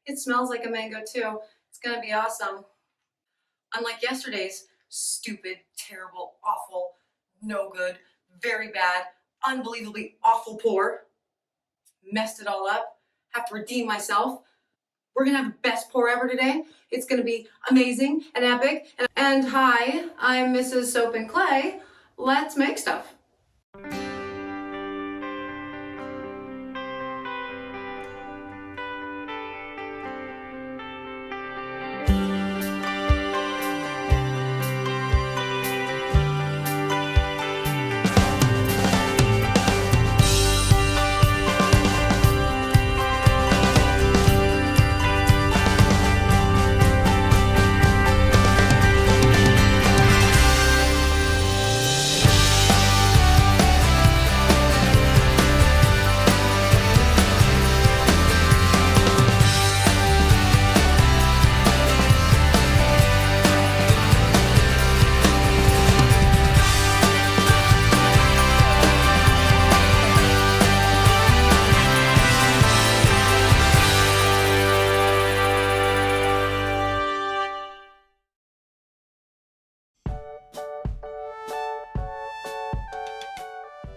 It smells like a mango too. It's gonna be awesome. Unlike yesterday's stupid, terrible, awful, no good, very bad, unbelievably awful pour. Messed it all up. Have to redeem myself. We're gonna have the best pour ever today. It's gonna be amazing and epic. And hi, I'm Mrs. Soap and Clay. Let's make stuff.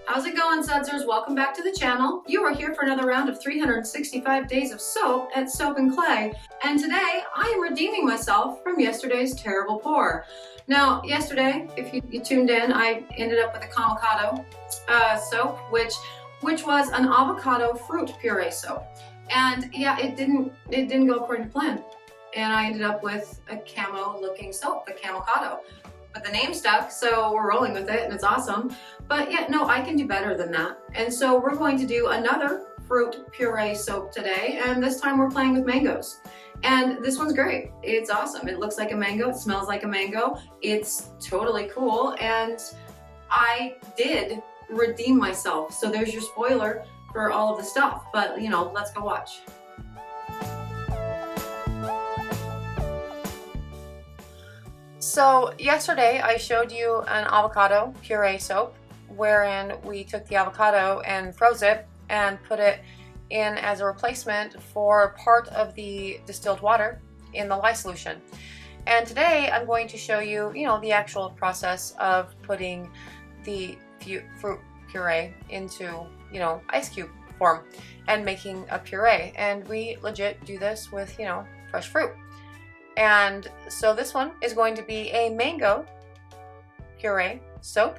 How's it going, Sudsers? Welcome back to the channel. You are here for another round of 365 days of soap at Soap and Clay. And today I am redeeming myself from yesterday's terrible pour. Now, yesterday, if you tuned in, I ended up with a Camocado soap, which was an avocado fruit puree soap. And yeah, it didn't go according to plan. And I ended up with a camo looking soap, the Camocado. But the name stuck, so we're rolling with it and it's awesome. But yeah, no, I can do better than that. And so we're going to do another fruit puree soap today, and this time we're playing with mangoes. And this one's great. It's awesome. It looks like a mango, it smells like a mango. It's totally cool, and I did redeem myself. So there's your spoiler for all of the stuff, but you know, let's go watch. So yesterday I showed you an avocado puree soap wherein we took the avocado and froze it and put it in as a replacement for part of the distilled water in the lye solution. And today I'm going to show you, the actual process of putting the fruit puree into, ice cube form and making a puree. And we legit do this with, fresh fruit. And so this one is going to be a mango puree soap.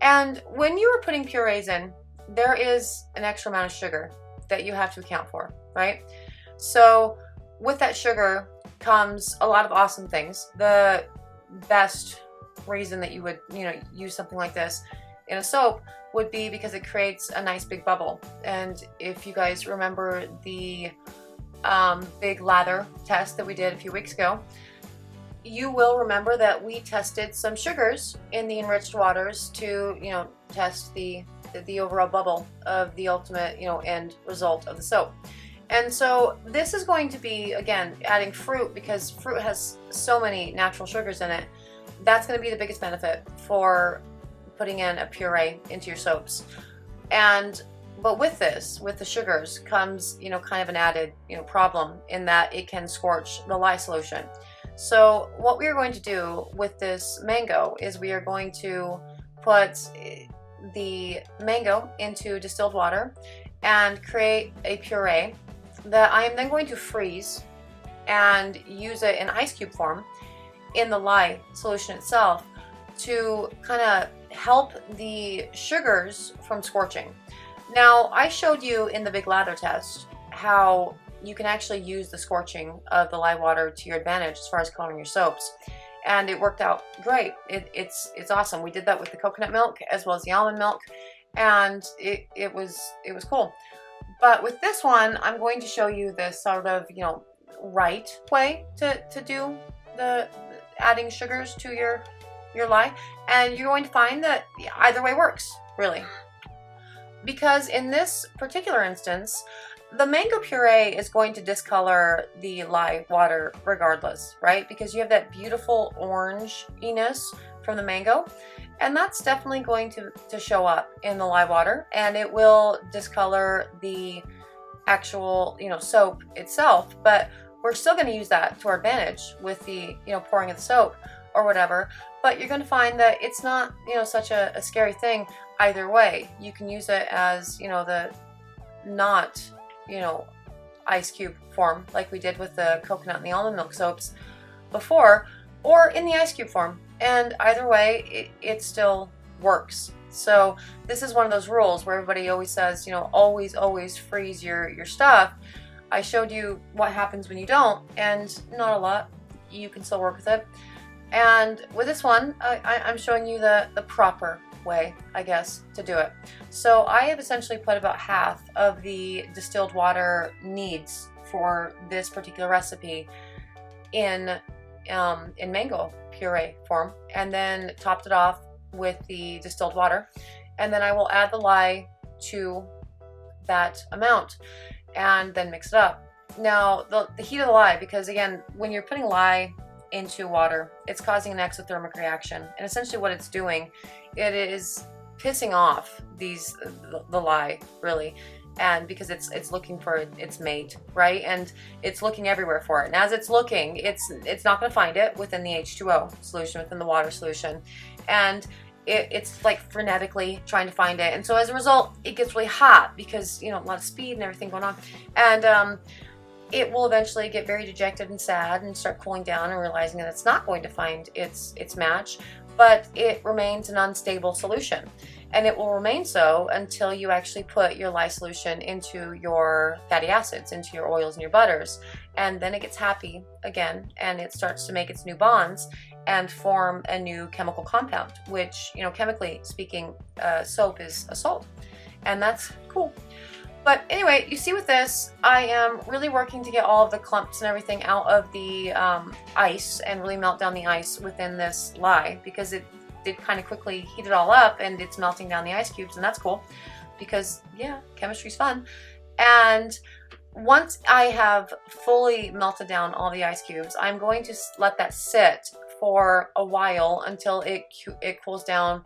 And when you are putting purees in, there is an extra amount of sugar that you have to account for, right? So with that sugar comes a lot of awesome things. The best reason that you would, use something like this in a soap would be because it creates a nice big bubble. And if you guys remember the big lather test that we did a few weeks ago, you will remember that we tested some sugars in the enriched waters to, test the overall bubble of the ultimate, end result of the soap. And so this is going to be, again, adding fruit, because fruit has so many natural sugars in it. That's going to be the biggest benefit for putting in a puree into your soaps. But with this, with the sugars, comes, kind of an added, problem in that it can scorch the lye solution. So what we are going to do with this mango is we are going to put the mango into distilled water and create a puree that I am then going to freeze and use it in ice cube form in the lye solution itself to kind of help the sugars from scorching. Now, I showed you in the big lather test how you can actually use the scorching of the lye water to your advantage as far as coloring your soaps, and it worked out great. It's awesome. We did that with the coconut milk as well as the almond milk, and it was cool. But with this one, I'm going to show you the sort of right way to do the adding sugars to your lye, and you're going to find that either way works, really. Because in this particular instance, the mango puree is going to discolor the lye water regardless, right? Because you have that beautiful orange-iness from the mango, and that's definitely going to show up in the lye water, and it will discolor the actual, you know, soap itself, but we're still going to use that to our advantage with the, you know, pouring of the soap or whatever. But you're going to find that it's not, you know, such a scary thing either way. You can use it as, you know, the not, you know, ice cube form like we did with the coconut and the almond milk soaps before, or in the ice cube form, and either way it still works. So this is one of those rules where everybody always says, you know, always freeze your stuff. I showed you what happens when you don't, and not a lot. You can still work with it. And with this one, I'm showing you the proper way, I guess, to do it. So I have essentially put about half of the distilled water needs for this particular recipe in mango puree form, and then topped it off with the distilled water, and then I will add the lye to that amount and then mix it up. Now the heat of the lye, because again, when you're putting lye into water, it's causing an exothermic reaction, and essentially what it's doing, it is pissing off the lye, really, and because it's looking for its mate, right? And it's looking everywhere for it, and as it's looking, it's not going to find it within the H2O solution, within the water solution, and it's like frenetically trying to find it. And so as a result, it gets really hot because, you know, a lot of speed and everything going on, and it will eventually get very dejected and sad and start cooling down and realizing that it's not going to find its match, but it remains an unstable solution. And it will remain so until you actually put your lye solution into your fatty acids, into your oils and your butters. And then it gets happy again, and it starts to make its new bonds and form a new chemical compound, which, you know, chemically speaking, soap is a salt. And that's cool. But anyway, you see with this, I am really working to get all of the clumps and everything out of the ice and really melt down the ice within this lye, because it did kind of quickly heat it all up and it's melting down the ice cubes, and that's cool because, yeah, chemistry's fun. And once I have fully melted down all the ice cubes, I'm going to let that sit for a while until it cools down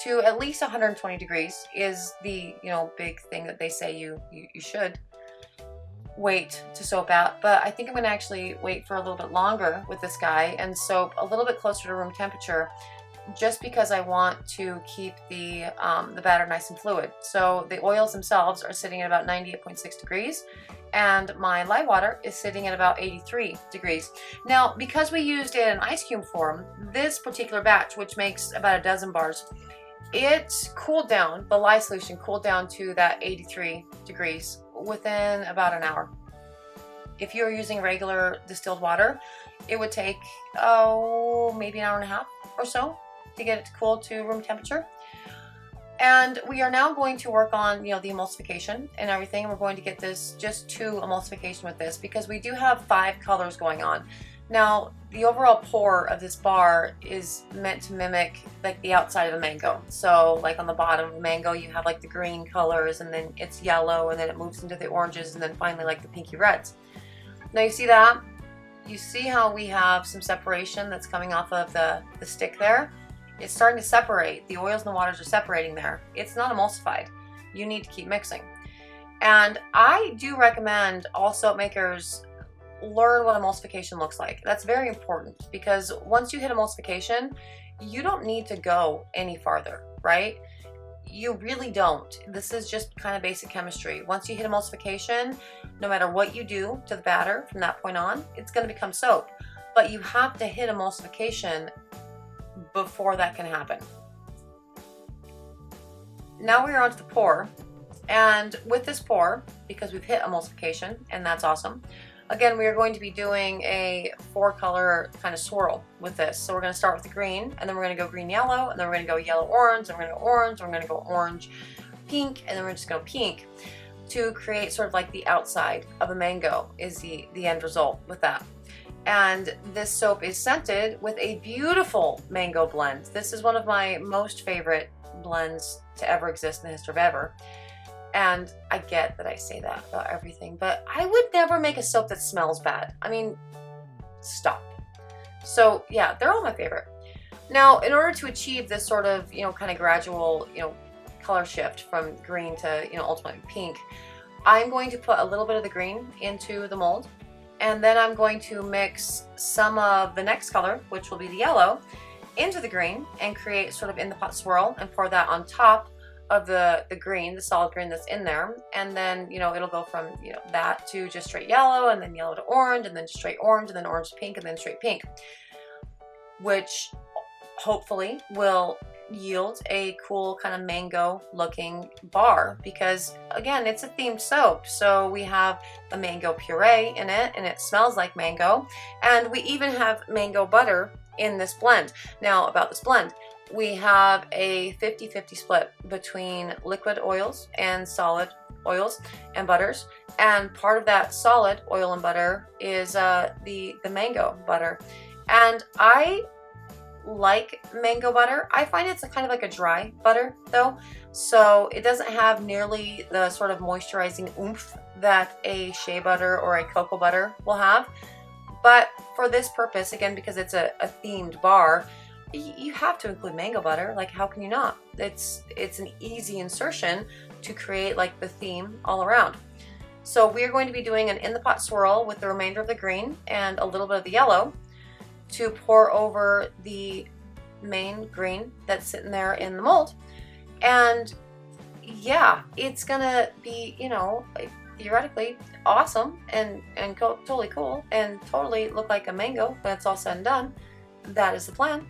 to at least 120 degrees is the, you know, big thing that they say you should wait to soap out. But I think I'm going to actually wait for a little bit longer with this guy and soap a little bit closer to room temperature, just because I want to keep the batter nice and fluid. So the oils themselves are sitting at about 98.6 degrees, and my lye water is sitting at about 83 degrees. Now, because we used it in ice cube form, this particular batch, which makes about a dozen bars, it cooled down, the lye solution cooled down to that 83 degrees within about an hour. If you were using regular distilled water, it would take, maybe an hour and a half or so to get it to cool to room temperature. And we are now going to work on, you know, the emulsification and everything. We're going to get this just to emulsification with this, because we do have 5 colors going on. Now, the overall pour of this bar is meant to mimic like the outside of a mango. So like on the bottom of a mango, you have like the green colors, and then it's yellow, and then it moves into the oranges, and then finally like the pinky reds. Now you see that? You see how we have some separation that's coming off of the stick there? It's starting to separate. The oils and the waters are separating there. It's not emulsified. You need to keep mixing. And I do recommend all soap makers learn what emulsification looks like. That's very important, because once you hit emulsification, you don't need to go any farther, right? You really don't. This is just kind of basic chemistry. Once you hit emulsification, no matter what you do to the batter from that point on, it's going to become soap. But you have to hit emulsification before that can happen. Now we are on to the pour. And with this pour, because we've hit emulsification, and that's awesome, again, we are going to be doing a 4-color kind of swirl with this. So we're going to start with the green, and then we're going to go green-yellow, and then we're going to go yellow-orange, and we're going to go orange, and we're going to go orange-pink, and then we're just going to go pink to create sort of like the outside of a mango is the end result with that. And this soap is scented with a beautiful mango blend. This is one of my most favorite blends to ever exist in the history of ever. And I get that I say that about everything, but I would never make a soap that smells bad. I mean, stop. So yeah, they're all my favorite. Now, in order to achieve this sort of, you know, kind of gradual, you know, color shift from green to, you know, ultimately pink, I'm going to put a little bit of the green into the mold, and then I'm going to mix some of the next color, which will be the yellow, into the green and create sort of in the pot swirl and pour that on top of the green, the solid green that's in there. And then, you know, it'll go from, you know, that to just straight yellow, and then yellow to orange, and then straight orange, and then orange to pink, and then straight pink, which hopefully will yield a cool kind of mango looking bar, because again, it's a themed soap. So we have the mango puree in it, and it smells like mango, and we even have mango butter in this blend. Now about this blend, we have a 50-50 split between liquid oils and solid oils and butters, and part of that solid oil and butter is the mango butter. And I like mango butter. I find it's kind of like a dry butter though, so it doesn't have nearly the sort of moisturizing oomph that a shea butter or a cocoa butter will have. But for this purpose, again, because it's a themed bar, you have to include mango butter. Like, how can you not? It's an easy insertion to create like the theme all around. So we're going to be doing an in the pot swirl with the remainder of the green and a little bit of the yellow to pour over the main green that's sitting there in the mold. And yeah, it's gonna be, you know, theoretically awesome and totally cool and totally look like a mango when it's all said and done. That is the plan.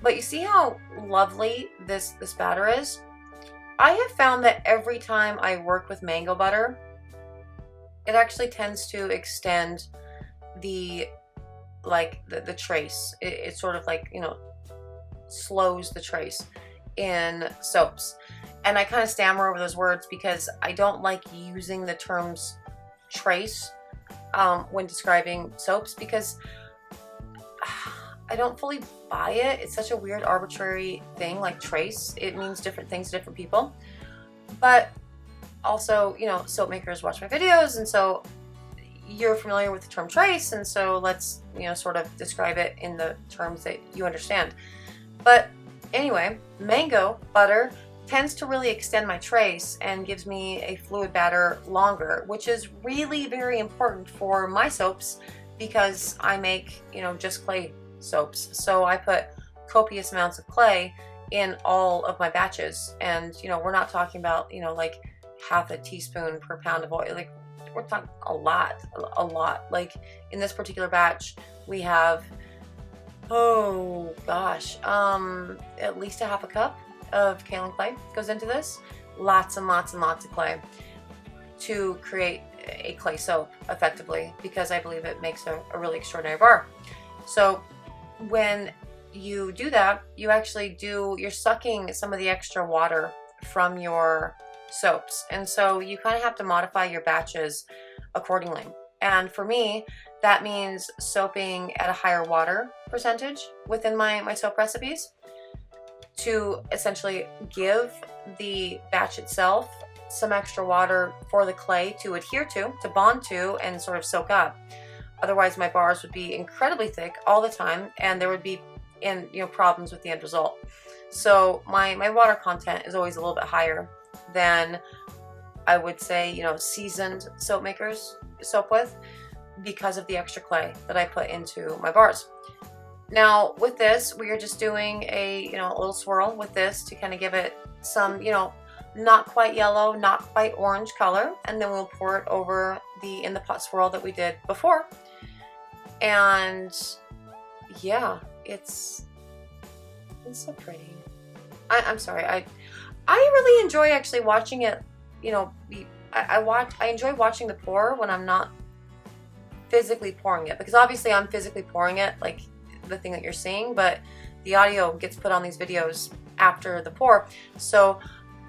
But you see how lovely this batter is? I have found that every time I work with mango butter, it actually tends to extend the trace. It sort of like, you know, slows the trace in soaps. And I kind of stammer over those words because I don't like using the terms trace when describing soaps, because I don't fully buy it. It's such a weird arbitrary thing, like trace. It means different things to different people. But also, you know, soap makers watch my videos, and so you're familiar with the term trace, and so let's, you know, sort of describe it in the terms that you understand. But anyway, mango butter tends to really extend my trace and gives me a fluid batter longer, which is really very important for my soaps because I make, you know, just clay soaps. So I put copious amounts of clay in all of my batches, and, you know, we're not talking about, you know, like half a teaspoon per pound of oil. Like, we're talking a lot. Like in this particular batch, we have, oh gosh, at least a half a cup of kaolin clay goes into this. Lots and lots and lots of clay to create a clay soap effectively, because I believe it makes a really extraordinary bar. So when you do that, you're sucking some of the extra water from your soaps, and so you kind of have to modify your batches accordingly. And for me, that means soaping at a higher water percentage within my soap recipes to essentially give the batch itself some extra water for the clay to adhere to bond to, and sort of soak up. Otherwise, my bars would be incredibly thick all the time, and there would be problems with the end result. So my water content is always a little bit higher than I would say, you know, seasoned soap makers soap with, because of the extra clay that I put into my bars. Now with this, we are just doing a little swirl with this to kind of give it some, you know, not quite yellow, not quite orange color, and then we'll pour it over the in the pot swirl that we did before. And yeah, it's so pretty. I'm sorry, I really enjoy actually watching it, you know, I enjoy watching the pour when I'm not physically pouring it, because obviously I'm physically pouring it, like the thing that you're seeing, but the audio gets put on these videos after the pour, so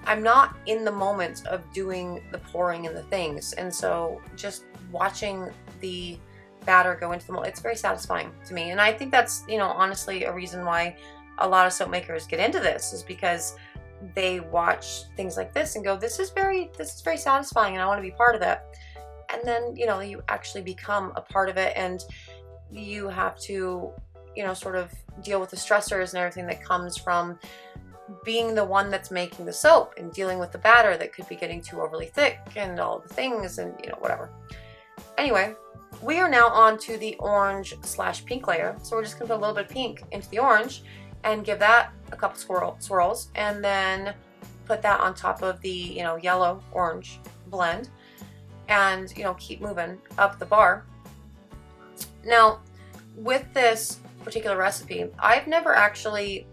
I'm not in the moment of doing the pouring and the things, and so just watching the batter go into the mold, it's very satisfying to me. And I think that's, you know, honestly a reason why a lot of soap makers get into this, is because they watch things like this and go, this is very satisfying, and I want to be part of that. And then, you know, you actually become a part of it, and you have to, you know, sort of deal with the stressors and everything that comes from being the one that's making the soap and dealing with the batter that could be getting too overly thick and all the things and, you know, whatever. Anyway, we are now on to the orange / pink layer. So we're just gonna put a little bit of pink into the orange and give that a couple swirls, and then put that on top of the, you know, yellow orange blend, and, you know, keep moving up the bar. Now, with this particular recipe, I've never actually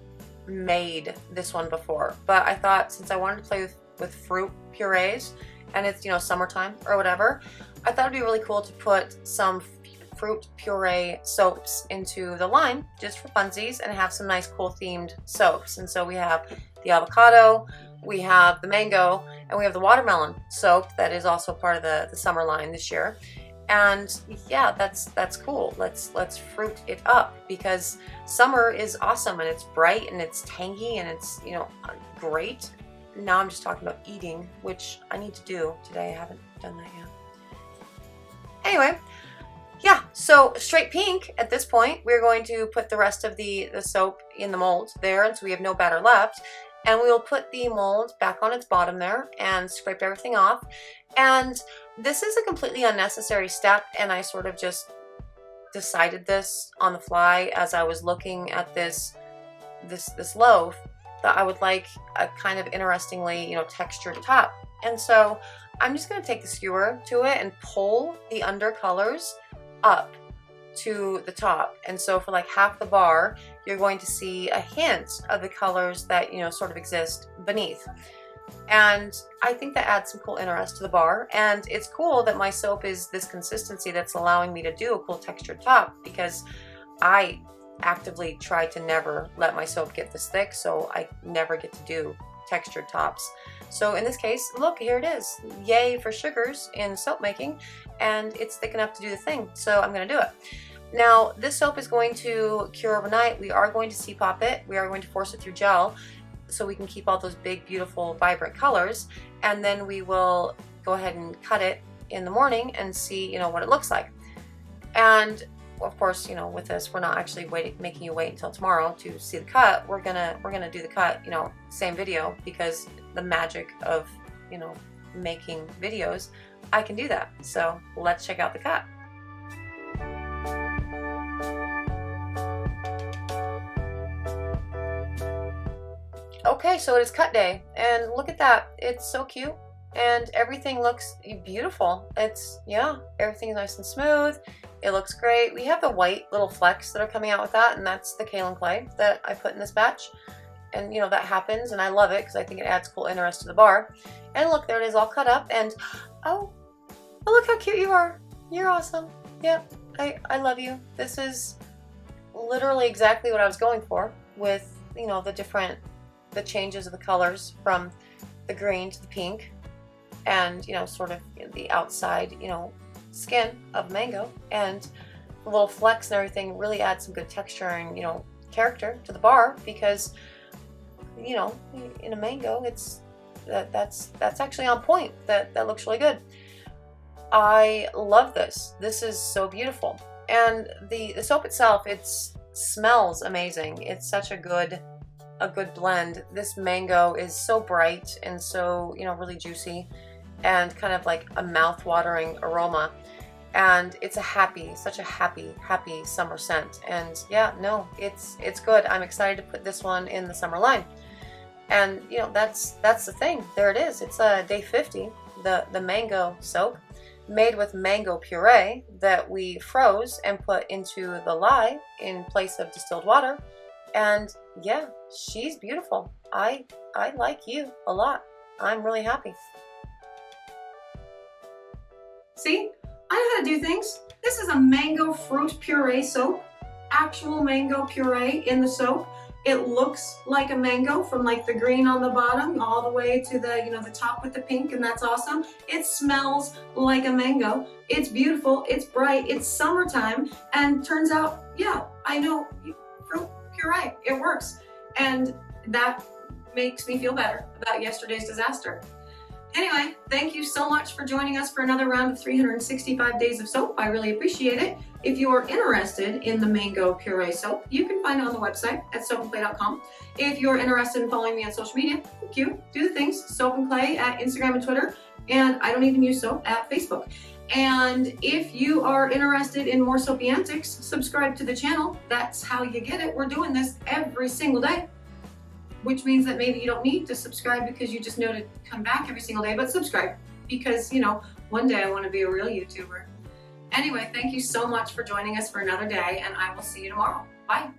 made this one before, but I thought since I wanted to play with fruit purees, and it's, you know, summertime or whatever, I thought it'd be really cool to put some fruit puree soaps into the line just for funsies and have some nice cool themed soaps. And so we have the avocado, we have the mango, and we have the watermelon soap that is also part of the summer line this year. And yeah, that's cool. Let's fruit it up, because summer is awesome and it's bright and it's tangy and it's, you know, great. Now I'm just talking about eating, which I need to do today. I haven't done that yet. Anyway, yeah, so straight pink at this point. We're going to put the rest of the soap in the mold there, and so we have no batter left. And we will put the mold back on its bottom there and scrape everything off. And this is a completely unnecessary step, and I sort of just decided this on the fly as I was looking at this loaf, that I would like a kind of interestingly, you know, textured top. And so I'm just going to take the skewer to it and pull the undercolors up to the top. And so for like half the bar, you're going to see a hint of the colors that, you know, sort of exist beneath. And I think that adds some cool interest to the bar. And it's cool that my soap is this consistency that's allowing me to do a cool textured top, because I actively try to never let my soap get this thick, so I never get to do textured tops. So in this case, look, here it is. Yay for sugars in soap making, and it's thick enough to do the thing, so I'm going to do it. Now, this soap is going to cure overnight. We are going to C-pop it. We are going to force it through gel so we can keep all those big, beautiful, vibrant colors, and then we will go ahead and cut it in the morning and see, you know, what it looks like. And of course, you know, with this, we're not actually making you wait until tomorrow to see the cut. We're gonna do the cut, you know, same video, because the magic of, you know, making videos, I can do that. So let's check out the cut. Okay, so it is cut day, and look at that. It's so cute, and everything looks beautiful. It's, yeah, everything's nice and smooth. It looks great. We have the white little flecks that are coming out with that, and that's the kaolin clay that I put in this batch. And, you know, that happens, and I love it because I think it adds cool interest to the bar. And look, there it is, all cut up, and oh, look how cute you are. You're awesome. Yep, I love you. This is literally exactly what I was going for with, you know, the changes of the colors from the green to the pink, and, you know, sort of the outside, you know, skin of mango, and the little flecks and everything really add some good texture and, you know, character to the bar, because, you know, in a mango, it's that's actually on point. That looks really good. I love this. This is so beautiful. And the soap itself, it smells amazing. It's such a good blend. This mango is so bright and so, you know, really juicy, and kind of like a mouth-watering aroma. And it's such a happy summer scent. And yeah, no, it's good. I'm excited to put this one in the summer line. And, you know, that's the thing. There it is. It's day 50, the mango soap, made with mango puree that we froze and put into the lye in place of distilled water. And yeah, she's beautiful. I like you a lot. I'm really happy. See, I know how to do things. This is a mango fruit puree soap. Actual mango puree in the soap. It looks like a mango from like the green on the bottom all the way to the, you know, the top with the pink, and that's awesome. It smells like a mango. It's beautiful, it's bright, it's summertime, and turns out, yeah, I know, fruit puree, it works. And that makes me feel better about yesterday's disaster. Anyway, thank you so much for joining us for another round of 365 days of soap. I really appreciate it. If you are interested in the mango puree soap, you can find it on the website at soapandclay.com. If you're interested in following me on social media, thank you. Do the things, Soap and Clay at Instagram and Twitter, and I don't even use soap at Facebook. And if you are interested in more soapy antics, subscribe to the channel. That's how you get it. We're doing this every single day, which means that maybe you don't need to subscribe because you just know to come back every single day, but subscribe because, you know, one day I want to be a real YouTuber. Anyway, thank you so much for joining us for another day, and I will see you tomorrow. Bye.